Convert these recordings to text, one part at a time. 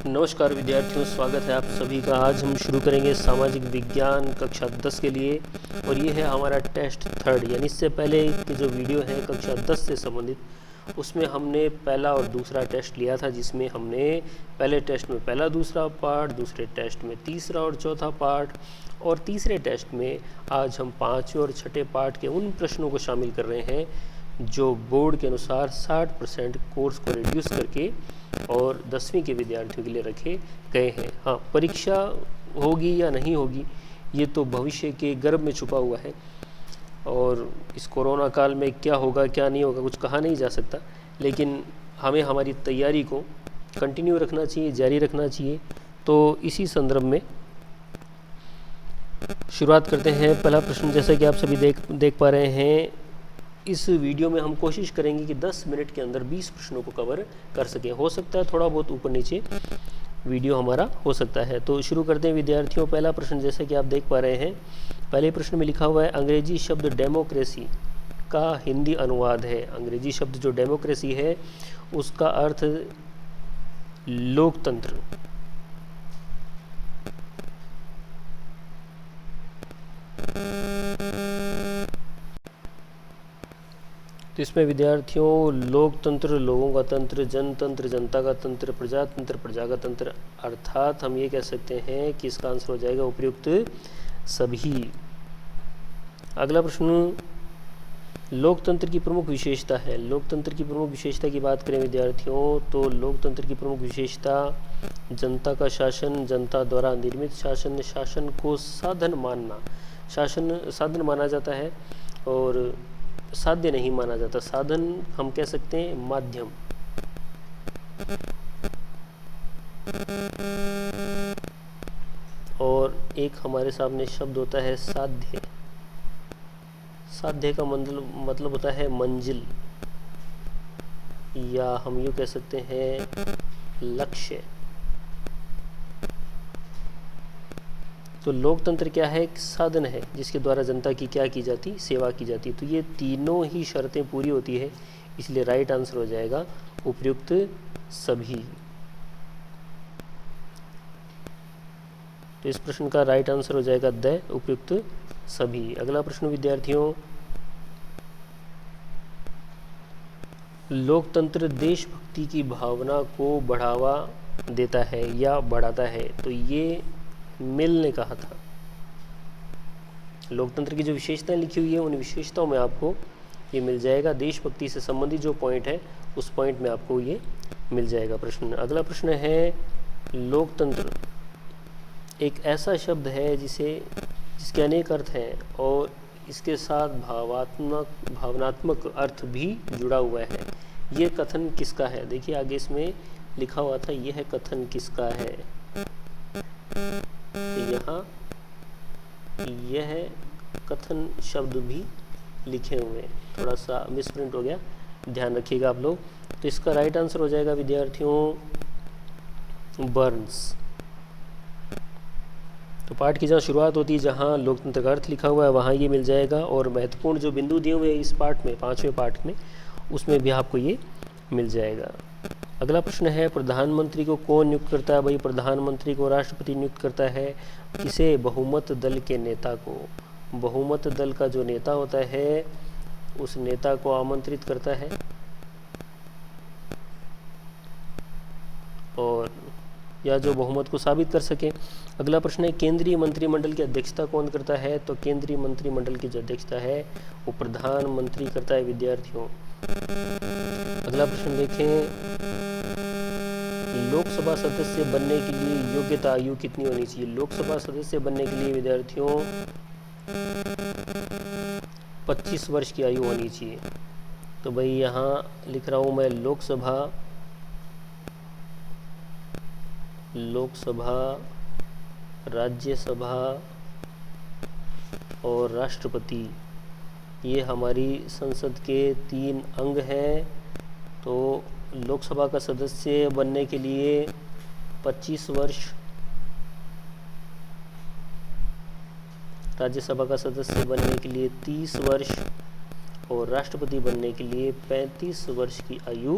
नमस्कार विद्यार्थियों, स्वागत है आप सभी का। आज हम शुरू करेंगे सामाजिक विज्ञान कक्षा 10 के लिए और ये है हमारा टेस्ट थर्ड। यानी इससे पहले की जो वीडियो है कक्षा 10 से संबंधित, उसमें हमने पहला और दूसरा टेस्ट लिया था, जिसमें हमने पहले टेस्ट में पहला दूसरा पार्ट, दूसरे टेस्ट में तीसरा और चौथा पार्ट, और तीसरे टेस्ट में आज हम पाँचवें और छठे पार्ट के उन प्रश्नों को शामिल कर रहे हैं जो बोर्ड के अनुसार 60% कोर्स को रिड्यूस करके और 10वीं के विद्यार्थियों के लिए रखे गए हैं। हाँ, परीक्षा होगी या नहीं होगी ये तो भविष्य के गर्भ में छुपा हुआ है, और इस कोरोना काल में क्या होगा क्या नहीं होगा कुछ कहा नहीं जा सकता, लेकिन हमें हमारी तैयारी को कंटिन्यू रखना चाहिए, जारी रखना चाहिए। तो इसी संदर्भ में शुरुआत करते हैं। पहला प्रश्न, जैसा कि आप सभी देख पा रहे हैं, इस वीडियो में हम कोशिश करेंगे कि 10 मिनट के अंदर 20 प्रश्नों को कवर कर सकें। हो सकता है थोड़ा बहुत ऊपर नीचे वीडियो हमारा हो सकता है। तो शुरू करते हैं विद्यार्थियों। पहला प्रश्न जैसा कि आप देख पा रहे हैं, पहले प्रश्न में लिखा हुआ है अंग्रेजी शब्द डेमोक्रेसी का हिंदी अनुवाद है। अंग्रेजी शब्द जो डेमोक्रेसी है उसका अर्थ लोकतंत्र। तो इसमें विद्यार्थियों लोकतंत्र, लोगों का तंत्र, जनतंत्र, जनता का तंत्र, प्रजातंत्र, प्रजा का तंत्र, अर्थात हम ये कह सकते हैं कि इसका आंसर हो जाएगा उपयुक्त सभी। अगला प्रश्न, लोकतंत्र की प्रमुख विशेषता है। लोकतंत्र की प्रमुख विशेषता की बात करें विद्यार्थियों, तो लोकतंत्र की प्रमुख विशेषता जनता का शासन, जनता द्वारा निर्मित शासन, शासन को साधन मानना, शासन साधन माना जाता है और साध्य नहीं माना जाता। साधन हम कह सकते हैं माध्यम। और एक हमारे सामने शब्द होता है साध्य। साध्य का मतलब होता है मंजिल, या हम यूँ कह सकते हैं लक्ष्य। तो लोकतंत्र क्या है? एक साधन है जिसके द्वारा जनता की क्या की जाती? सेवा की जाती। तो ये तीनों ही शर्तें पूरी होती है, इसलिए राइट आंसर हो जाएगा उपयुक्त सभी। तो इस प्रश्न का राइट आंसर हो जाएगा द, उपयुक्त सभी। अगला प्रश्न विद्यार्थियों, लोकतंत्र देशभक्ति की भावना को बढ़ावा देता है या बढ़ाता है। तो ये मिल ने कहा था। लोकतंत्र की जो विशेषताएं लिखी हुई है उन विशेषताओं में आपको ये मिल जाएगा। देशभक्ति से संबंधित जो पॉइंट है उस पॉइंट में आपको ये मिल जाएगा प्रश्न। अगला प्रश्न है, लोकतंत्र एक ऐसा शब्द है जिसके अनेक अर्थ हैं और इसके साथ भावनात्मक अर्थ भी जुड़ा हुआ है। ये कथन किसका है? देखिए आगे इसमें लिखा हुआ था, यह कथन किसका है। यहाँ यह कथन शब्द भी लिखे हुए, थोड़ा सा मिसप्रिंट हो गया, ध्यान रखिएगा आप लोग। तो इसका राइट आंसर हो जाएगा विद्यार्थियों बर्न्स। तो पाठ की जहाँ शुरुआत होती है, जहाँ लोकतंत्र का अर्थ लिखा हुआ है, वहाँ ये मिल जाएगा। और महत्वपूर्ण जो बिंदु दिए हुए इस पाठ में, 5वें पाठ में, उसमें भी आपको ये मिल जाएगा। अगला प्रश्न है, प्रधानमंत्री को कौन नियुक्त करता है? भाई प्रधानमंत्री को राष्ट्रपति नियुक्त करता है। किसे? बहुमत दल के नेता को। बहुमत दल का जो नेता होता है उस नेता को आमंत्रित करता है, और या जो बहुमत को साबित कर सके। अगला प्रश्न है, केंद्रीय मंत्रिमंडल की अध्यक्षता कौन करता है? तो केंद्रीय मंत्रिमंडल की जो अध्यक्षता है वो प्रधानमंत्री करता है विद्यार्थियों। अगला प्रश्न देखें, लोकसभा सदस्य बनने के लिए योग्यता आयु कितनी होनी चाहिए? लोकसभा सदस्य बनने के लिए विद्यार्थियों 25 वर्ष की आयु होनी चाहिए। तो भाई यहाँ लिख रहा हूँ मैं, लोकसभा, राज्यसभा और राष्ट्रपति, ये हमारी संसद के 3 अंग हैं। तो लोकसभा का सदस्य बनने के लिए 25 वर्ष, राज्यसभा का सदस्य बनने के लिए 30 वर्ष और राष्ट्रपति बनने के लिए 35 वर्ष की आयु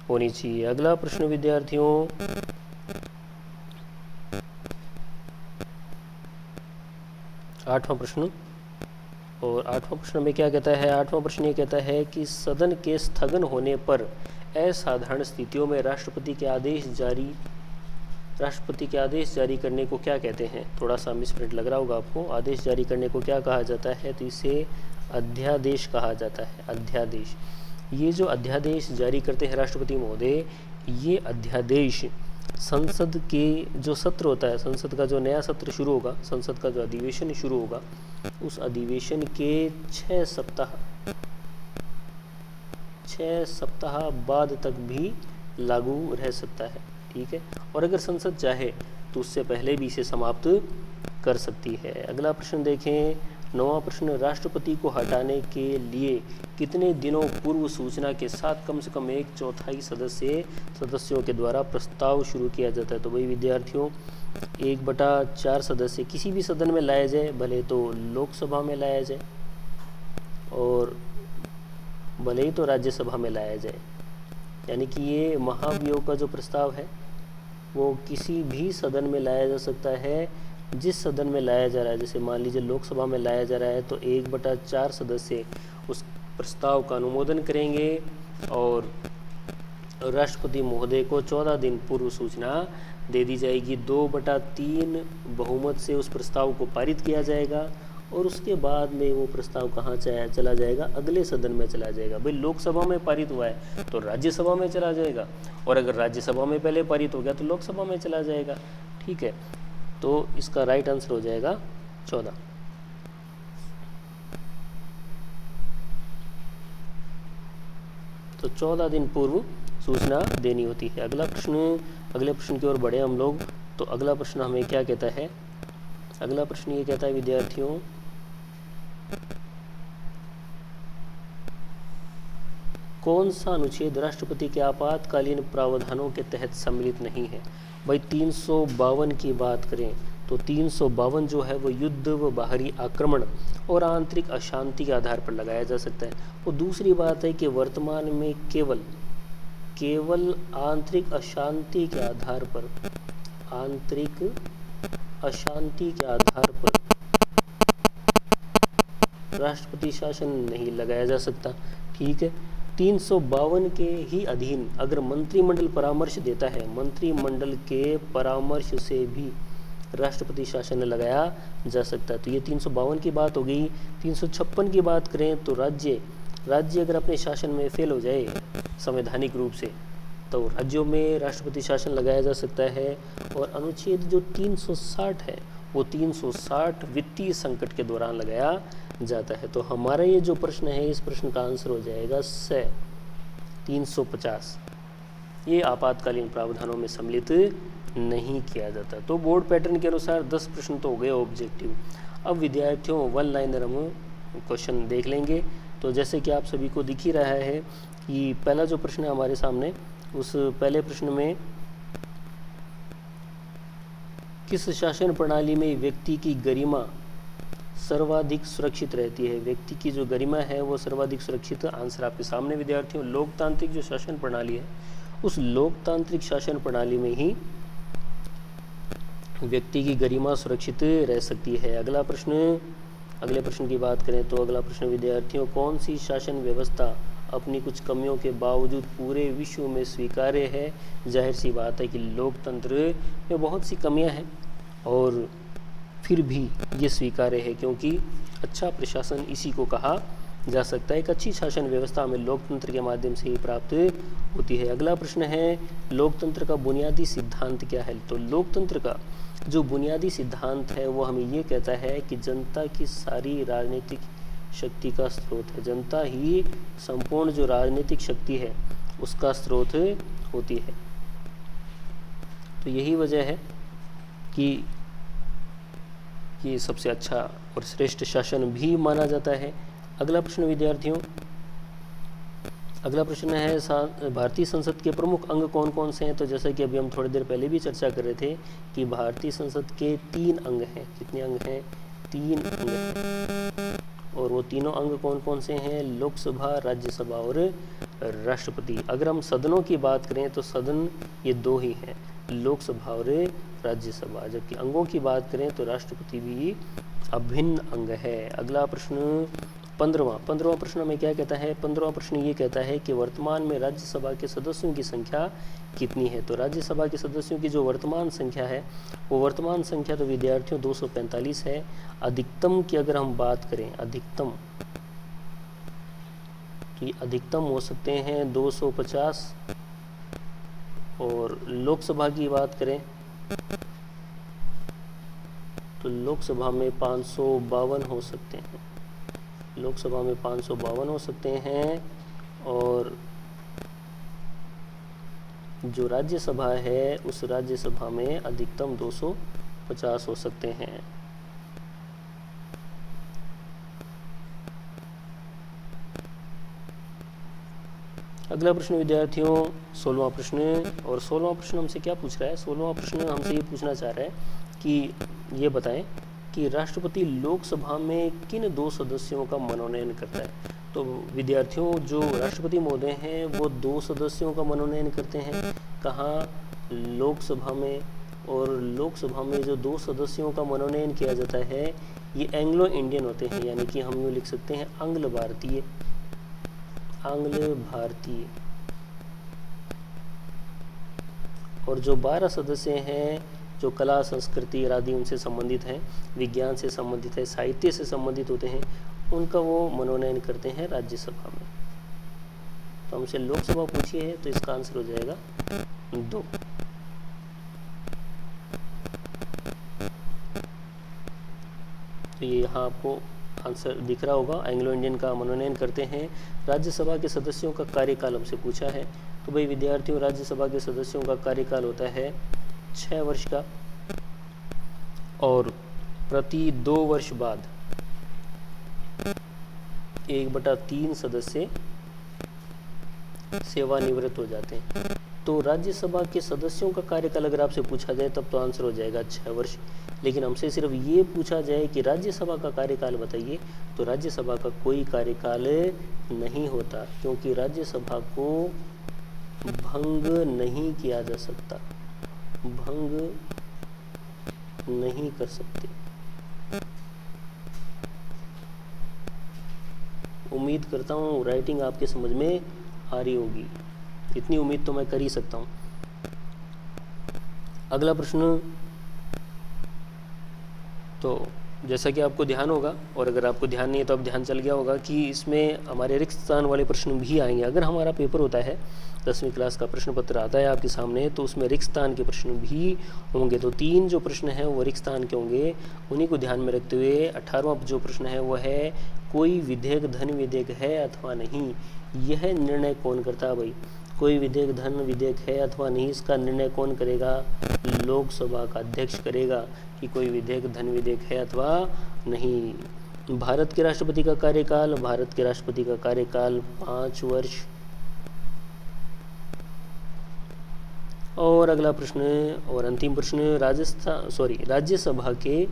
होनी चाहिए। अगला प्रश्न विद्यार्थियों, 8वां प्रश्न। और 8वां प्रश्न में क्या कहता है? 8वां प्रश्न ये कहता है कि सदन के स्थगन होने पर असाधारण स्थितियों में राष्ट्रपति के आदेश जारी करने को क्या कहते हैं? थोड़ा सा मिसप्रिंट लग रहा होगा आपको। आदेश जारी करने को क्या कहा जाता है? तो इसे अध्यादेश कहा जाता है। अध्यादेश। ये जो अध्यादेश जारी करते हैं राष्ट्रपति महोदय, ये अध्यादेश संसद के जो सत्र होता है, संसद का जो नया सत्र शुरू होगा, संसद का जो अधिवेशन शुरू होगा, उस अधिवेशन के 6 सप्ताह बाद तक भी लागू रह सकता है। ठीक है। और अगर संसद चाहे तो उससे पहले भी इसे समाप्त कर सकती है। अगला प्रश्न देखें, 9वां प्रश्न। राष्ट्रपति को हटाने के लिए कितने दिनों पूर्व सूचना के साथ कम से कम 1/4 सदस्यों के द्वारा प्रस्ताव शुरू किया जाता है? तो भाई विद्यार्थियों, 1/4 सदस्य किसी भी सदन में लाया जाए, भले तो लोकसभा में लाया जाए और भले ही तो राज्यसभा में लाया जाए, यानी कि ये महाभियोग का जो प्रस्ताव है वो किसी भी सदन में लाया जा सकता है। जिस सदन में लाया जा रहा है, जैसे मान लीजिए लोकसभा में लाया जा रहा है, तो 1/4 सदस्य उस प्रस्ताव का अनुमोदन करेंगे और राष्ट्रपति महोदय को 14 दिन पूर्व सूचना दे दी जाएगी। 2/3 बहुमत से उस प्रस्ताव को पारित किया जाएगा और उसके बाद में वो प्रस्ताव कहाँ चला जाएगा? अगले सदन में चला जाएगा। भाई लोकसभा में पारित हुआ है तो राज्यसभा में चला जाएगा, और अगर राज्यसभा में पहले पारित हो गया तो लोकसभा में चला जाएगा। ठीक है, तो इसका राइट आंसर हो जाएगा 14। तो 14 दिन पूर्व सूचना देनी होती है। अगले प्रश्न की ओर बढ़े हम लोग। तो अगला प्रश्न हमें क्या कहता है? अगला प्रश्न ये कहता है विद्यार्थियों, कौन सा अनुच्छेद राष्ट्रपति के आपातकालीन प्रावधानों के तहत सम्मिलित नहीं है? भाई 352 की बात करें तो 352 जो है वो युद्ध व बाहरी आक्रमण और आंतरिक अशांति के आधार पर लगाया जा सकता है। और दूसरी बात है कि वर्तमान में केवल आंतरिक अशांति के आधार पर राष्ट्रपति शासन नहीं लगाया जा सकता। ठीक है, 352 के ही अधीन अगर मंत्रिमंडल परामर्श देता है, मंत्रिमंडल के परामर्श से भी राष्ट्रपति शासन लगाया जा सकता है। तो ये 352 की बात हो गई। 356 की बात करें तो राज्य अगर अपने शासन में फेल हो जाए संवैधानिक रूप से, तो राज्यों में राष्ट्रपति शासन लगाया जा सकता है। और अनुच्छेद जो 360 है वो 360 वित्तीय संकट के दौरान लगाया जाता है। तो हमारा ये जो प्रश्न है, इस प्रश्न का आंसर हो जाएगा 350। ये आपातकालीन प्रावधानों में सम्मिलित नहीं किया जाता। तो बोर्ड पैटर्न के अनुसार 10 प्रश्न तो हो गए ऑब्जेक्टिव। अब विद्यार्थियों 1 लाइनर हम क्वेश्चन देख लेंगे। तो जैसे कि आप सभी को दिख ही रहा है कि पहला जो प्रश्न है हमारे सामने, उस पहले प्रश्न में किस शासन प्रणाली में व्यक्ति की गरिमा सर्वाधिक सुरक्षित रहती है? व्यक्ति की जो गरिमा है वो सर्वाधिक सुरक्षित। आंसर आपके सामने विद्यार्थियों, लोकतांत्रिक जो शासन प्रणाली है, उस लोकतांत्रिक शासन प्रणाली में ही व्यक्ति की गरिमा सुरक्षित रह सकती है। अगले प्रश्न की बात करें तो अगला प्रश्न विद्यार्थियों, कौन सी शासन व्यवस्था अपनी कुछ कमियों के बावजूद पूरे विश्व में स्वीकार्य है? जाहिर सी बात है कि लोकतंत्र में बहुत सी कमियां हैं और फिर भी ये स्वीकार्य है, क्योंकि अच्छा प्रशासन इसी को कहा जा सकता है। एक अच्छी शासन व्यवस्था हमें लोकतंत्र के माध्यम से ही प्राप्त होती है। अगला प्रश्न है, लोकतंत्र का बुनियादी सिद्धांत क्या है? तो लोकतंत्र का जो बुनियादी सिद्धांत है वो हमें ये कहता है कि जनता की सारी राजनीतिक शक्ति का स्रोत है। जनता ही संपूर्ण जो राजनीतिक शक्ति है उसका स्रोत होती है। तो यही वजह है कि ये सबसे अच्छा और श्रेष्ठ शासन भी माना जाता है। अगला प्रश्न विद्यार्थियों, अगला प्रश्न है भारतीय संसद के प्रमुख अंग कौन कौन से हैं? तो जैसा कि अभी हम थोड़ी देर पहले भी चर्चा कर रहे थे कि भारतीय संसद के 3 अंग हैं। कितने अंग हैं? 3 अंग हैं। और वो तीनों अंग कौन कौन से हैं? लोकसभा, राज्यसभा और राष्ट्रपति। अगर हम सदनों की बात करें तो सदन ये 2 ही हैं, लोकसभा और राज्यसभा। जबकि अंगों की बात करें तो राष्ट्रपति भी अभिन्न अंग है। अगला प्रश्न 15वां प्रश्न में क्या कहता है? 15वां प्रश्न ये कहता है कि वर्तमान में राज्यसभा के सदस्यों की संख्या कितनी है? तो राज्यसभा के सदस्यों की जो वर्तमान संख्या है वो वर्तमान संख्या तो विद्यार्थियों 245 है। अधिकतम की अगर हम बात करें, अधिकतम हो सकते हैं 250, और लोकसभा की बात करें तो लोकसभा में 552 हो सकते हैं। लोकसभा में 552 हो सकते हैं, और जो राज्यसभा है उस राज्यसभा में अधिकतम 250 हो सकते हैं। अगला प्रश्न विद्यार्थियों 16वां प्रश्न, और 16वां प्रश्न हमसे क्या पूछ रहा है? 16वां प्रश्न हमसे ये पूछना चाह रहा है कि ये बताएं कि राष्ट्रपति लोकसभा में किन 2 सदस्यों का मनोनयन करता है? तो विद्यार्थियों जो राष्ट्रपति महोदय हैं वो 2 सदस्यों का मनोनयन करते हैं। कहाँ? लोकसभा में। और लोकसभा में जो 2 सदस्यों का मनोनयन किया जाता है ये एंग्लो इंडियन होते हैं, यानी कि हम यूँ लिख सकते हैं आंग्ल भारतीय। और जो 12 सदस्य हैं जो कला, संस्कृति आदि उनसे संबंधित हैं, विज्ञान से संबंधित है, साहित्य से संबंधित होते हैं, उनका वो मनोनयन करते हैं राज्यसभा में। तो हमसे लोकसभा पूछी है तो इसका आंसर हो जाएगा 2। तो ये यहाँ आपको आंसर दिख रहा होगा। एंग्लो इंडियन का मनोनयन करते हैं। राज्यसभा के सदस्यों का कार्यकाल हमसे पूछा है, तो भाई विद्यार्थियों राज्यसभा के सदस्यों का कार्यकाल होता है 6 वर्ष का, और प्रति 2 वर्ष बाद 1/3 सदस्य सेवानिवृत्त हो जाते हैं। तो राज्यसभा के सदस्यों का कार्यकाल अगर आपसे पूछा जाए तब तो आंसर हो जाएगा 6 वर्ष। लेकिन हमसे सिर्फ ये पूछा जाए कि राज्यसभा का कार्यकाल बताइए, तो राज्यसभा का कोई कार्यकाल नहीं होता, क्योंकि राज्यसभा को भंग नहीं किया जा सकता, भंग नहीं कर सकते। उम्मीद करता हूँ राइटिंग आपके समझ में आ रही होगी, इतनी उम्मीद तो मैं कर ही सकता हूँ। अगला प्रश्न, तो जैसा कि आपको ध्यान होगा, और अगर आपको ध्यान नहीं है तो अब ध्यान चल गया होगा कि इसमें हमारे रिक्त स्थान वाले प्रश्न भी आएंगे। अगर हमारा पेपर होता है 10वीं क्लास का प्रश्न पत्र आता है आपके सामने, तो उसमें रिक्त स्थान के प्रश्न भी होंगे। तो 3 जो प्रश्न हैं वो रिक्त स्थान के होंगे, उन्हीं को ध्यान में रखते हुए 18वां जो प्रश्न है वो है कोई विधेयक धन विधेयक है अथवा नहीं, यह निर्णय कौन करता है? भाई कोई विधेयक धन विधेयक है अथवा नहीं, इसका निर्णय कौन करेगा? लोकसभा का अध्यक्ष करेगा कि कोई विधेयक धन विधेयक है अथवा नहीं। भारत के राष्ट्रपति का कार्यकाल, भारत के राष्ट्रपति का कार्यकाल 5 वर्ष। और अगला प्रश्न और अंतिम प्रश्न, राज्यसभा के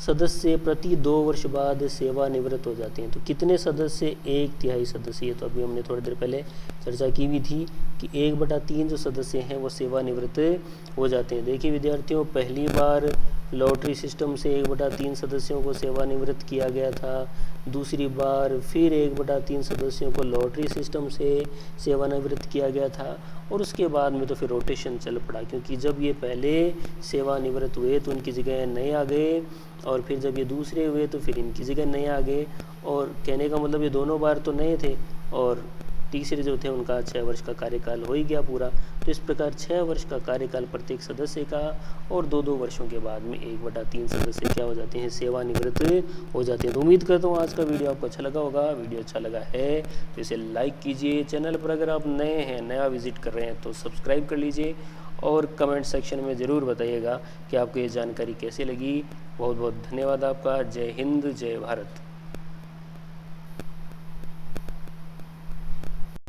सदस्य प्रति 2 वर्ष बाद सेवानिवृत्त हो जाते हैं। तो कितने सदस्य? 1/3 सदस्य। तो अभी हमने थोड़ी देर पहले चर्चा की भी थी कि 1/3 जो सदस्य हैं वो सेवानिवृत्त हो जाते हैं। देखिए विद्यार्थियों, पहली बार लॉटरी सिस्टम से 1/3 सदस्यों को सेवानिवृत्त किया गया था, दूसरी बार फिर 1/3 सदस्यों को लॉटरी सिस्टम से सेवानिवृत्त किया गया था, और उसके बाद में तो फिर रोटेशन चल पड़ा, क्योंकि जब ये पहले सेवानिवृत्त हुए तो उनकी जगह नए आ गए, और फिर जब ये दूसरे हुए तो फिर इनकी जगह नए आ गए। और कहने का मतलब ये दोनों बार तो नए थे, और तीसरे जो थे उनका 6 वर्ष का कार्यकाल हो ही गया पूरा। तो इस प्रकार 6 वर्ष का कार्यकाल प्रत्येक सदस्य का, और 2-2 वर्षों के बाद में 1/3 सदस्य क्या हो जाते हैं? सेवानिवृत्त हो जाते हैं। तो उम्मीद करता हूँ आज का वीडियो आपको अच्छा लगा होगा। वीडियो अच्छा लगा है तो इसे लाइक कीजिए। चैनल पर अगर आप नए हैं, नया विजिट कर रहे हैं तो सब्सक्राइब कर लीजिए, और कमेंट सेक्शन में ज़रूर बताइएगा कि आपको ये जानकारी कैसे लगी। बहुत बहुत धन्यवाद आपका। जय हिंद, जय भारत।